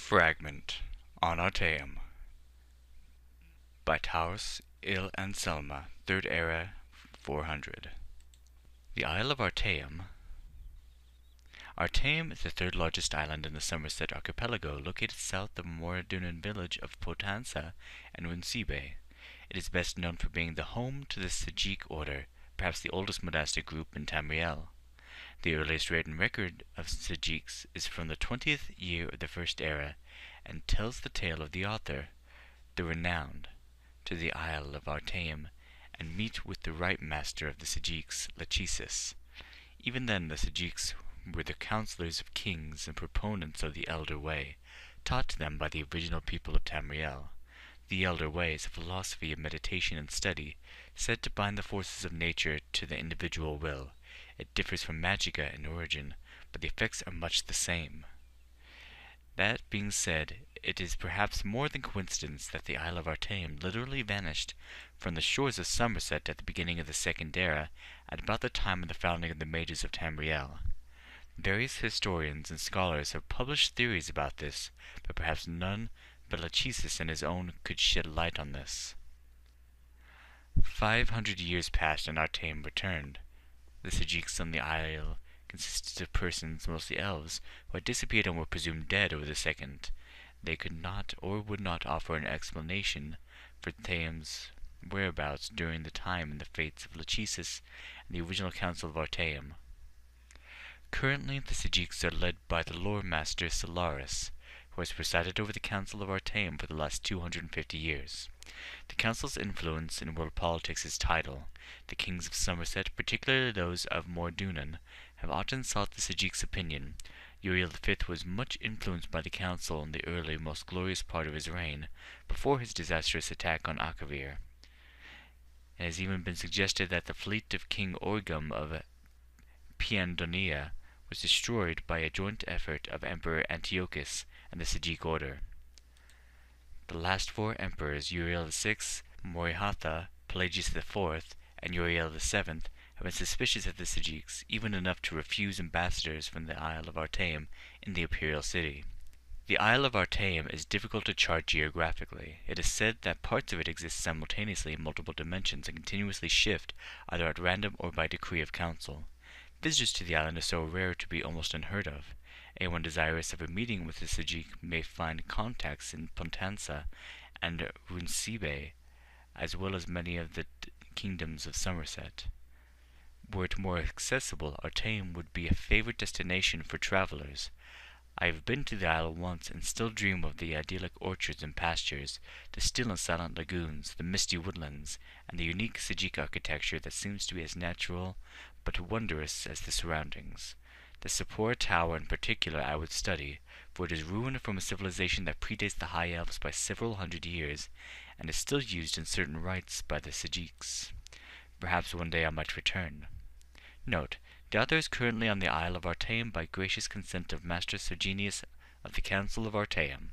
Fragment on Artaeum by Taurus Il Anselma, 3rd Era, 400. The Isle of Artaeum. Artaeum is the third largest island in the Somerset archipelago, located south of the Moradunan village of Potenza and Runcibe. It is best known for being the home to the Sajik order, perhaps the oldest monastic group in Tamriel. The earliest written record of Sajiks is from the 20th year of the First Era, and tells the tale of the author, the renowned, to the Isle of Artaeum, and meet with the right master of the Sajiks, Lachesis. Even then the Sajiks were the counselors of kings and proponents of the Elder Way, taught to them by the original people of Tamriel. The Elder Way is a philosophy of meditation and study, said to bind the forces of nature to the individual will. It differs from magica in origin, but the effects are much the same. That being said, it is perhaps more than coincidence that the Isle of Artaeum literally vanished from the shores of Somerset at the beginning of the Second Era, at about the time of the founding of the Mages of Tamriel. Various historians and scholars have published theories about this, but perhaps none but Lachesis and his own could shed light on this. 500 years passed and Artaeum returned. The Sajiks on the isle consisted of persons, mostly elves, who had disappeared and were presumed dead over the second. They could not or would not offer an explanation for Artaeum's whereabouts during the time and the fates of Lachesis and the original council of Artaeum. Currently, the Sajiks are led by the lore master Solaris, who has presided over the council of Artaeum for the last 250 years. The council's influence in world politics is tidal. The kings of Somerset, particularly those of Moradunan, have often sought the Sajik's opinion. Uriel V was much influenced by the council in the early, most glorious part of his reign, before his disastrous attack on Akavir. It has even been suggested that the fleet of King Orgum of Piandonia was destroyed by a joint effort of Emperor Antiochus and the Sajik order. The last four emperors, Uriel VI, Morihatha, Pelagius IV, and Uriel VII, have been suspicious of the Sajiks, even enough to refuse ambassadors from the Isle of Artaeum in the imperial city. The Isle of Artaeum is difficult to chart geographically. It is said that parts of it exist simultaneously in multiple dimensions and continuously shift, either at random or by decree of council. Visitors to the island are so rare to be almost unheard of. Anyone desirous of a meeting with the Sajik may find contacts in Pontanza and Runcibe, as well as many of the kingdoms of Somerset. Were it more accessible, Artaeum would be a favorite destination for travelers. I have been to the isle once and still dream of the idyllic orchards and pastures, the still and silent lagoons, the misty woodlands, and the unique Sajik architecture that seems to be as natural but wondrous as the surroundings. The Sapora Tower in particular I would study, for it is ruined from a civilization that predates the High Elves by several hundred years, and is still used in certain rites by the Sajiks. Perhaps one day I might return. Note: the author is currently on the Isle of Artaeum by gracious consent of Master Serginius of the Council of Artaeum.